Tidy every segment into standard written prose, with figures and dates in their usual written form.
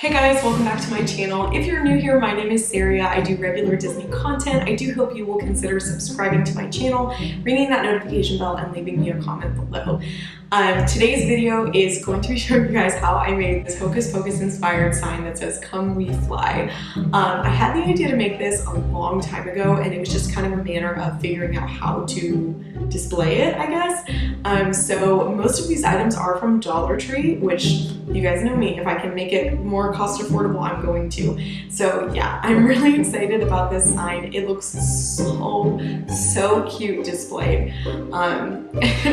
Hey guys, welcome back to my channel. If you're new here, my name is Saria. I do regular Disney content. I do hope you will consider subscribing to my channel, ringing that notification bell, and leaving me a comment below. Today's video is going to be showing you guys how I made this Hocus Pocus inspired sign that says "Come We Fly." I had the idea to make this a long time ago, and it was just kind of a manner of figuring out how to display it, I guess. So most of these items are from Dollar Tree, which you guys know me. If I can make it more cost affordable, I'm going to. So yeah, I'm really excited about this sign. It looks so cute displayed.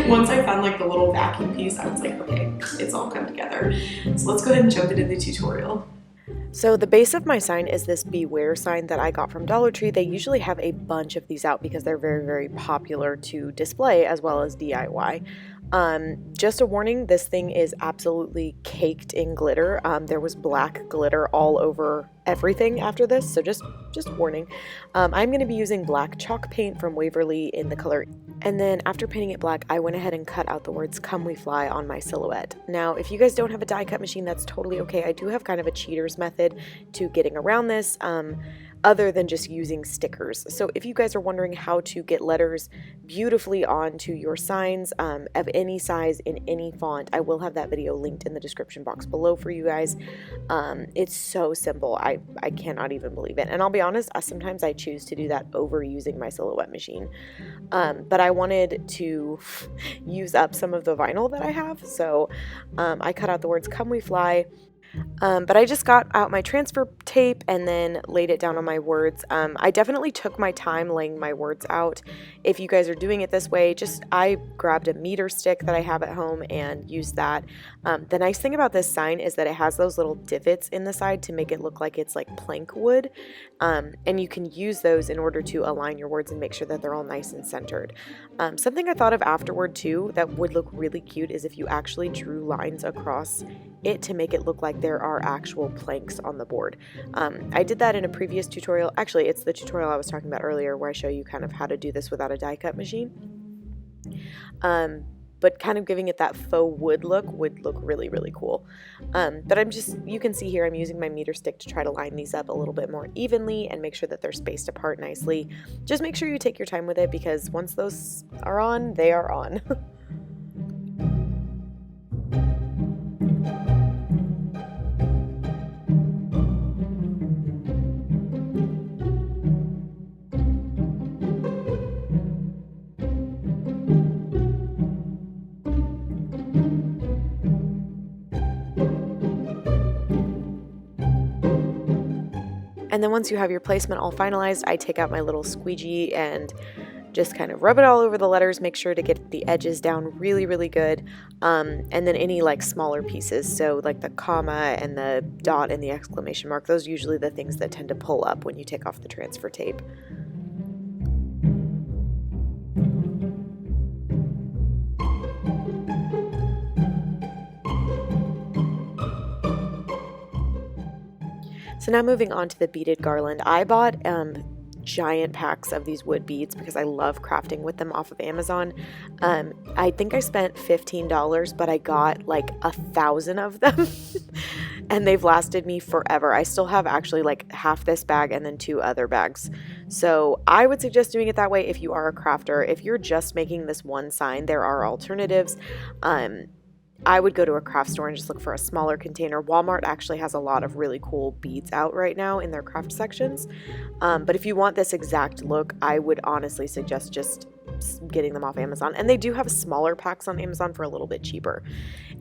Once I found like the little vacuum piece, I was like, okay, it's all come together. So let's go ahead and jump into the tutorial. So the base of my sign is this beware sign that I got from Dollar Tree. They usually have a bunch of these out because they're very popular to display as well as DIY. Just a warning, this thing is absolutely caked in glitter. There was black glitter all over everything after this, so just warning. I'm going to be using black chalk paint from Waverly in the color, and then after painting it black, I went ahead and cut out the words "Come We Fly" on my silhouette. Now, if you guys don't have a die cut machine, that's totally okay. I do have kind of a cheater's method to getting around this. Other than just using stickers. So if you guys are wondering how to get letters beautifully onto your signs of any size in any font, I will have that video linked in the description box below for you guys. It's so simple. I cannot even believe it. And I'll be honest, sometimes I choose to do that over using my silhouette machine. But I wanted to use up some of the vinyl that I have. So I cut out the words "Come We Fly." But I just got out my transfer tape and then laid it down on my words. I definitely took my time laying my words out. If you guys are doing it this way, I grabbed a meter stick that I have at home and used that. The nice thing about this sign is that it has those little divots in the side to make it look like it's like plank wood. And you can use those in order to align your words and make sure that they're all nice and centered. Something I thought of afterward too that would look really cute is if you actually drew lines across it to make it look like there are actual planks on the board. I did that in a previous tutorial. Actually, it's the tutorial I was talking about earlier where I show you kind of how to do this without a die cut machine. But kind of giving it that faux wood look would look really cool. But you can see here I'm using my meter stick to try to line these up a little bit more evenly and make sure that they're spaced apart nicely. Just make sure you take your time with it because once those are on, they are on. And then once you have your placement all finalized, I take out my little squeegee and just kind of rub it all over the letters, make sure to get the edges down really good, and then any like smaller pieces, so like the comma and the dot and the exclamation mark, those are usually the things that tend to pull up when you take off the transfer tape. So now moving on to the beaded garland. I bought giant packs of these wood beads because I love crafting with them off of Amazon. I think I spent $15, but I got like 1,000 of them and they've lasted me forever. I still have actually like half this bag and then 2 other bags. So I would suggest doing it that way if you are a crafter. If you're just making this one sign, there are alternatives. I would go to a craft store and just look for a smaller container. Walmart actually has a lot of really cool beads out right now in their craft sections. But if you want this exact look, I would honestly suggest just getting them off Amazon. And they do have smaller packs on Amazon for a little bit cheaper.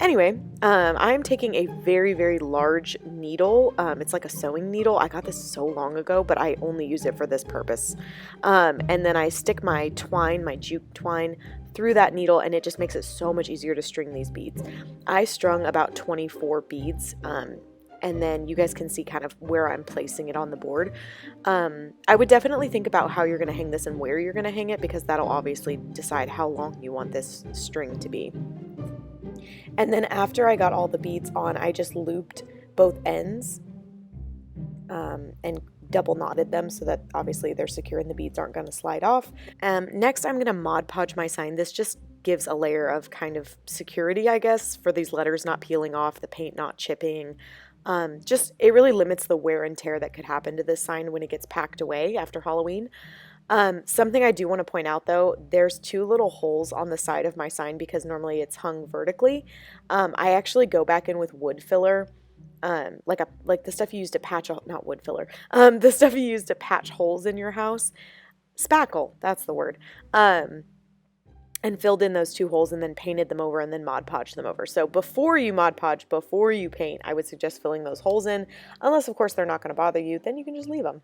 Anyway, I'm taking a very large needle. It's like a sewing needle. I got this so long ago, but I only use it for this purpose. And then I stick my twine, my Juke twine, through that needle, and it just makes it so much easier to string these beads. I strung about 24 beads, and then you guys can see kind of where I'm placing it on the board. I would definitely think about how you're going to hang this and where you're going to hang it, because that'll obviously decide how long you want this string to be. And then after I got all the beads on, I just looped both ends and double knotted them so that obviously they're secure and the beads aren't going to slide off. Next, I'm going to Mod Podge my sign. This just gives a layer of kind of security, I guess, for these letters not peeling off, the paint not chipping, Just, it really limits the wear and tear that could happen to this sign when it gets packed away after Halloween. Something I do want to point out though, there's two little holes on the side of my sign because normally it's hung vertically. I actually go back in with wood filler, like the stuff you use to patch, not wood filler, the stuff you use to patch holes in your house. Spackle, that's the word. And filled in those two holes and then painted them over and then Mod Podged them over. So before you Mod Podge, before you paint, I would suggest filling those holes in. Unless, of course, they're not going to bother you, then you can just leave them.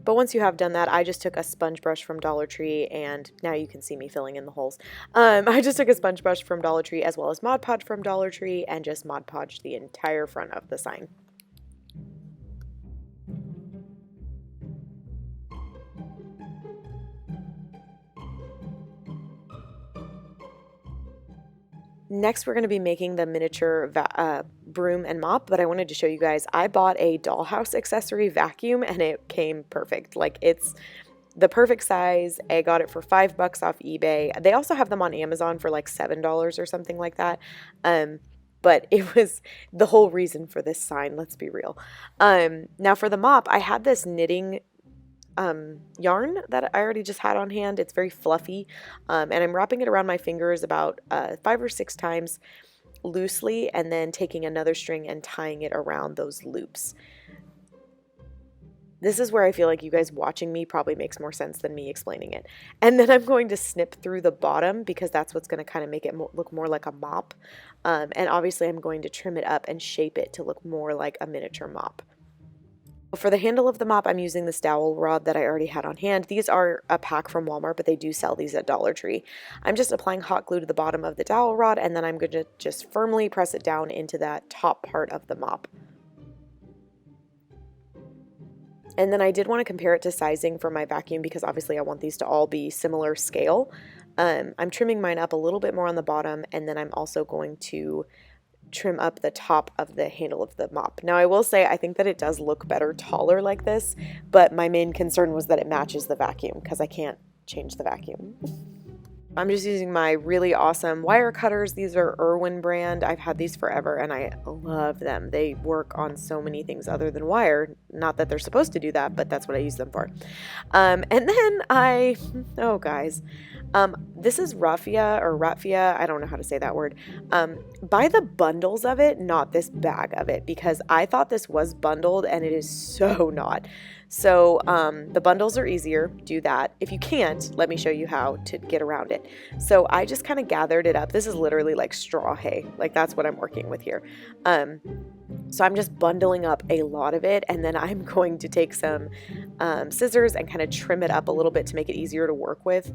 But once you have done that, I just took a sponge brush from Dollar Tree, and now you can see me filling in the holes. I just took a sponge brush from Dollar Tree as well as Mod Podge from Dollar Tree and just Mod Podged the entire front of the sign. Next, we're going to be making the miniature broom and mop, but I wanted to show you guys, I bought a dollhouse accessory vacuum and it came perfect. Like, it's the perfect size. I got it for $5 off eBay. They also have them on Amazon for like $7 or something like that. But it was the whole reason for this sign, let's be real. Now for the mop, I had this knitting yarn that I already just had on hand. It's very fluffy, and I'm wrapping it around my fingers about 5 or 6 times loosely, and then taking another string and tying it around those loops. This is where I feel like you guys watching me probably makes more sense than me explaining it. And then I'm going to snip through the bottom because that's what's going to kind of make it look more like a mop. And obviously I'm going to trim it up and shape it to look more like a miniature mop. For the handle of the mop, I'm using this dowel rod that I already had on hand. These are a pack from Walmart, but they do sell these at Dollar Tree. I'm just applying hot glue to the bottom of the dowel rod, and then I'm going to just firmly press it down into that top part of the mop. And then I did want to compare it to sizing for my vacuum because obviously I want these to all be similar scale. I'm trimming mine up a little bit more on the bottom, and then I'm also going to trim up the top of the handle of the mop. Now I will say I think that it does look better taller like this, but my main concern was that it matches the vacuum because I can't change the vacuum. I'm just using my really awesome wire cutters. These are Irwin brand. I've had these forever and I love them. They work on so many things other than wire. Not that they're supposed to do that, but that's what I use them for. And then oh guys, this is Raffia or Raffia. I don't know how to say that word. Buy the bundles of it, not this bag of it, because I thought this was bundled and it is so not. So the bundles are easier, do that. If you can't, let me show you how to get around it. So I just kind of gathered it up. This is literally like straw hay, like that's what I'm working with here. So I'm just bundling up a lot of it, and then I'm going to take some scissors and kind of trim it up a little bit to make it easier to work with.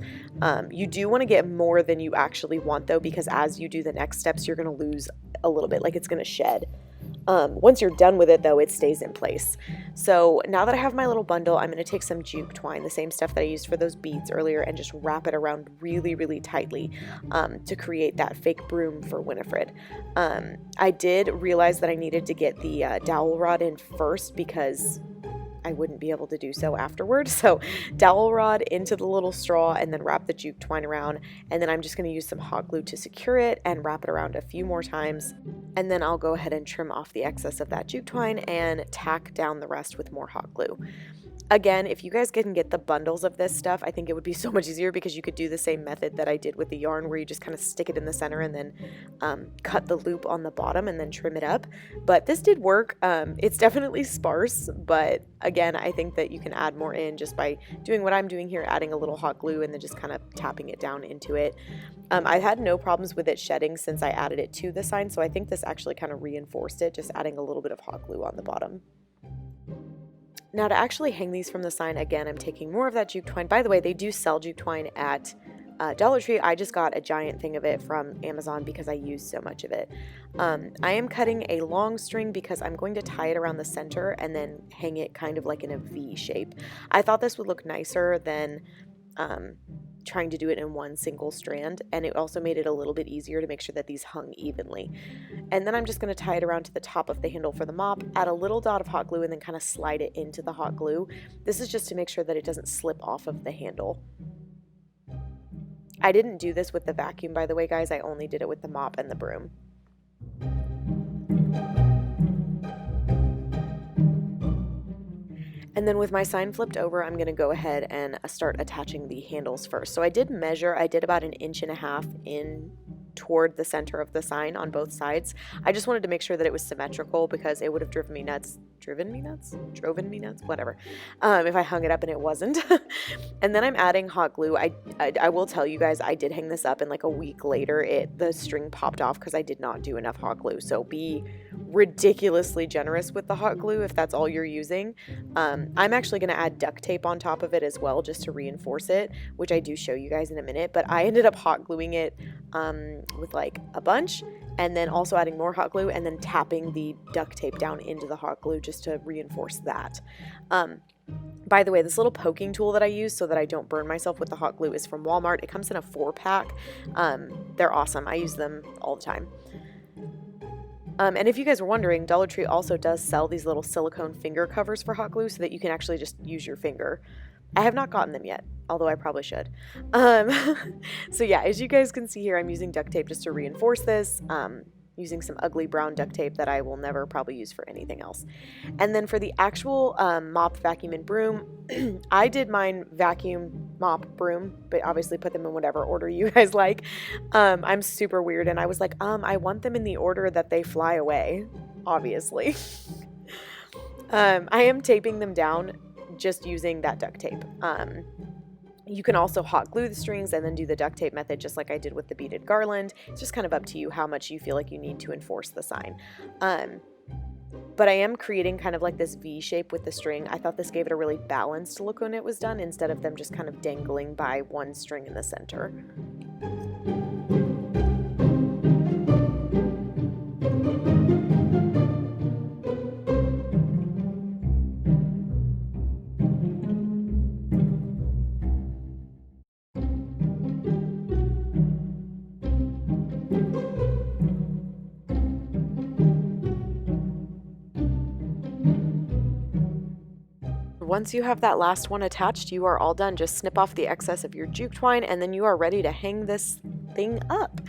You do want to get more than you actually want though, because as you do the next steps, you're going to lose a little bit, like it's going to shed. Once you're done with it though, it stays in place. So now that I have my little bundle, I'm going to take some Juke twine, the same stuff that I used for those beads earlier, and just wrap it around really, really tightly to create that fake broom for Winifred. I did realize that I needed to get the dowel rod in first because I wouldn't be able to do so afterward. So dowel rod into the little straw and then wrap the Juke twine around. And then I'm just going to use some hot glue to secure it and wrap it around a few more times. And then I'll go ahead and trim off the excess of that Juke twine and tack down the rest with more hot glue. Again, if you guys can get the bundles of this stuff, I think it would be so much easier because you could do the same method that I did with the yarn where you just kind of stick it in the center and then cut the loop on the bottom and then trim it up. But this did work. It's definitely sparse, but again, I think that you can add more in just by doing what I'm doing here, adding a little hot glue and then just kind of tapping it down into it. I've had no problems with it shedding since I added it to the sign, so I think this actually kind of reinforced it, just adding a little bit of hot glue on the bottom. Now to actually hang these from the sign, again, I'm taking more of that Juke twine. By the way, they do sell Juke twine at Dollar Tree. I just got a giant thing of it from Amazon because I use so much of it. I am cutting a long string because I'm going to tie it around the center and then hang it kind of like in a V shape. I thought this would look nicer than trying to do it in one single strand, and it also made it a little bit easier to make sure that these hung evenly. And then I'm just going to tie it around to the top of the handle for the mop, add a little dot of hot glue, and then kind of slide it into the hot glue. This is just to make sure that it doesn't slip off of the handle. I didn't do this with the vacuum, by the way, guys. I only did it with the mop and the broom. And then with my sign flipped over, I'm going to go ahead and start attaching the handles first. So I did measure, I did about 1.5 inches in toward the center of the sign on both sides. I just wanted to make sure that it was symmetrical because it would have driven me nuts, whatever, if I hung it up and it wasn't. And then I'm adding hot glue. I will tell you guys, I did hang this up and like a week later, the string popped off because I did not do enough hot glue. So be ridiculously generous with the hot glue if that's all you're using. I'm actually going to add duct tape on top of it as well, just to reinforce it, which I do show you guys in a minute, but I ended up hot gluing it with like a bunch, and then also adding more hot glue and then tapping the duct tape down into the hot glue just to reinforce that. By the way, this little poking tool that I use so that I don't burn myself with the hot glue is from Walmart. It comes in a 4-pack. They're awesome. I use them all the time. And if you guys were wondering, Dollar Tree also does sell these little silicone finger covers for hot glue so that you can actually just use your finger. I have not gotten them yet, although I probably should. So yeah, as you guys can see here, I'm using duct tape just to reinforce this, using some ugly brown duct tape that I will never probably use for anything else. And then for the actual mop, vacuum, and broom, I did mine vacuum, mop, broom, but obviously put them in whatever order you guys like. I'm super weird, and I was like, I want them in the order that they fly away, obviously. I am taping them down just using that duct tape. You can also hot glue the strings and then do the duct tape method just like I did with the beaded garland. It's just kind of up to you how much you feel like you need to enforce the sign. But I am creating kind of like this V shape with the string. I thought this gave it a really balanced look when it was done instead of them just kind of dangling by one string in the center. Once you have that last one attached, you are all done. Just snip off the excess of your juke twine and then you are ready to hang this thing up.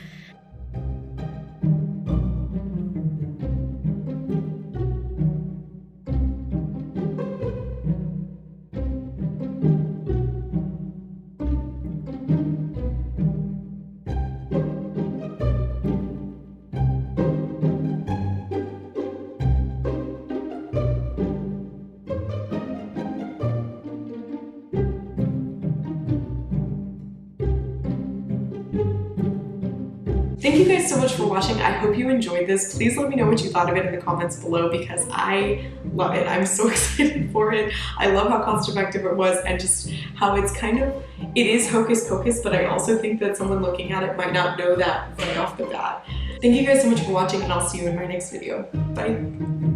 Thank you guys so much for watching. I hope you enjoyed this. Please let me know what you thought of it in the comments below because I love it. I'm so excited for it. I love how cost effective it was and just how it's kind of, it is Hocus Pocus, but I also think that someone looking at it might not know that right off the bat. Thank you guys so much for watching and I'll see you in my next video. Bye.